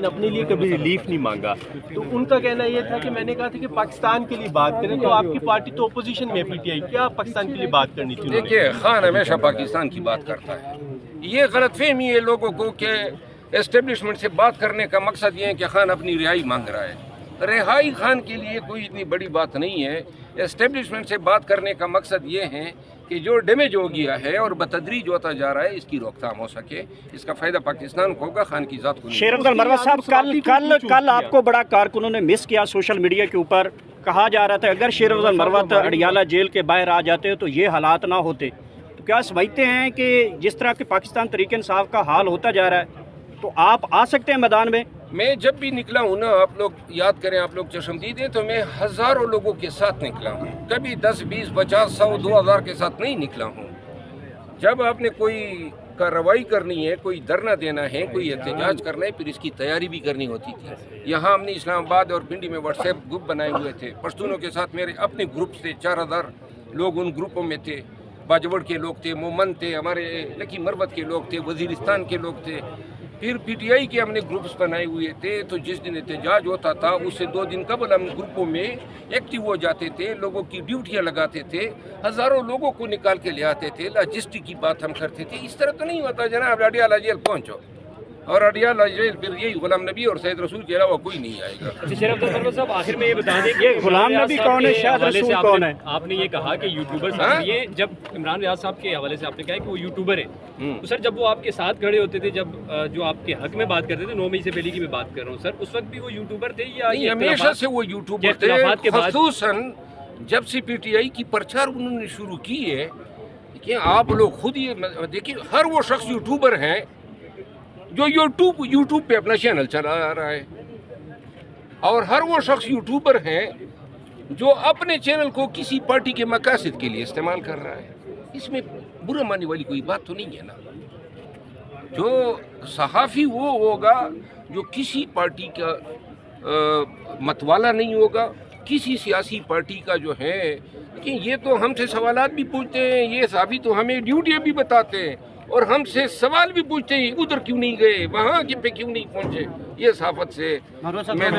لیکن اپنے لیے کبھی ریلیف نہیں مانگا. تو ان کا کہنا یہ تھا کہ میں نے کہا تھا کہ پاکستان کے لیے بات کریں, تو آپ کی پارٹی تو اپوزیشن میں پی ٹی آئی, کیا پاکستان کے لیے بات کرنی تھی؟ دیکھیے, خان ہمیشہ پاکستان کی بات کرتا ہے. یہ غلط فہمی ہے لوگوں کو کہ اسٹیبلشمنٹ سے بات کرنے کا مقصد یہ ہے کہ خان اپنی رہائی مانگ رہا ہے. رہائی خان کے لیے کوئی اتنی بڑی بات نہیں ہے. اسٹیبلشمنٹ سے بات کرنے کا مقصد یہ ہے کہ جو ڈیمیج ہو گیا ہے اور بتدریج ہوتا جا رہا ہے, اس کی روک تھام ہو سکے. اس کا فائدہ پاکستان کو ہوگا, خان کی ذات کو نہیں. شیر افضل مروت صاحب, کل آپ کو بڑا کارکنوں نے مس کیا سوشل میڈیا کے اوپر. کہا جا رہا تھا اگر شیر افضل مروت اڈیالہ جیل کے باہر آ جاتے تو یہ حالات نہ ہوتے. تو کیا سمجھتے ہیں کہ جس طرح کہ پاکستان تحریک انصاف کا حال ہوتا جا رہا ہے تو آپ آ سکتے ہیں میدان میں؟ میں جب بھی نکلا ہوں نا, آپ لوگ یاد کریں, آپ لوگ چشمدید ہیں, تو میں ہزاروں لوگوں کے ساتھ نکلا ہوں. کبھی 10 20 50 100 2000 کے ساتھ نہیں نکلا ہوں. جب آپ نے کوئی کارروائی کرنی ہے, کوئی دھرنا دینا ہے, کوئی احتجاج کرنا ہے, پھر اس کی تیاری بھی کرنی ہوتی تھی. یہاں ہم نے اسلام آباد اور پنڈی میں واٹس ایپ گروپ بنائے ہوئے تھے. پشتونوں کے ساتھ میرے اپنے گروپ تھے, 4000 لوگ ان گروپوں میں تھے. باجوڑ کے لوگ تھے, مومن تھے, ہمارے لکی مروت کے لوگ تھے, وزیرستان کے لوگ تھے. پھر پی ٹی آئی کے ہم نے گروپس بنائے ہوئے تھے. تو جس دن احتجاج ہوتا تھا اس سے 2 دن قبل ہم گروپوں میں ایکٹیو ہو جاتے تھے, لوگوں کی ڈیوٹیاں لگاتے تھے, ہزاروں لوگوں کو نکال کے لے آتے تھے. لاجسٹک کی بات ہم کرتے تھے. اس طرح تو نہیں ہوتا جناب اڈیالہ جیل پہنچو اور اڈیالہ جیل پھر یہی غلام نبی اور سید رسول کے علاوہ کوئی نہیں آئے گا. شیر افضل مروت صاحب, آخر میں یہ بتا دیں کہ غلام نبی کون ہے, شاہد رسول کون ہے؟ آپ نے یہ کہا کہ یوٹیوبر یہ جب عمران ریاض صاحب کے حوالے سے آپ نے کہا کہ وہ یوٹیوبر ہیں, تو سر جب وہ آپ کے ساتھ کھڑے ہوتے تھے, جب جو آپ کے حق میں بات کرتے تھے, 9 مئی سے پہلے کی میں بات کر رہا ہوں سر, اس وقت بھی وہ یوٹیوبر تھے یا ہمیشہ سے وہ یوٹیوبر تھے؟ خصوصاً جب سے پی ٹی آئی کی پرچار انہوں نے شروع کی ہے کہ آپ لوگ خود یہ دیکھیے, ہر وہ شخص یوٹیوبر ہیں جو یوٹیوب پہ اپنا چینل چلا رہا ہے, اور ہر وہ شخص یوٹیوبر ہیں جو اپنے چینل کو کسی پارٹی کے مقاصد کے لیے استعمال کر رہا ہے. اس میں برا ماننے والی کوئی بات تو نہیں ہے نا. جو صحافی وہ ہوگا جو کسی پارٹی کا متوالا نہیں ہوگا, کسی سیاسی پارٹی کا جو ہے. کہ یہ تو ہم سے سوالات بھی پوچھتے ہیں, یہ صحافی تو ہمیں ڈیوٹیاں بھی بتاتے ہیں, اور ہم سے سوال بھی پوچھتے ہیں ادھر کیوں نہیں گئے, وہاں پہ کیوں نہیں پہنچے. یہ صحافت سے میں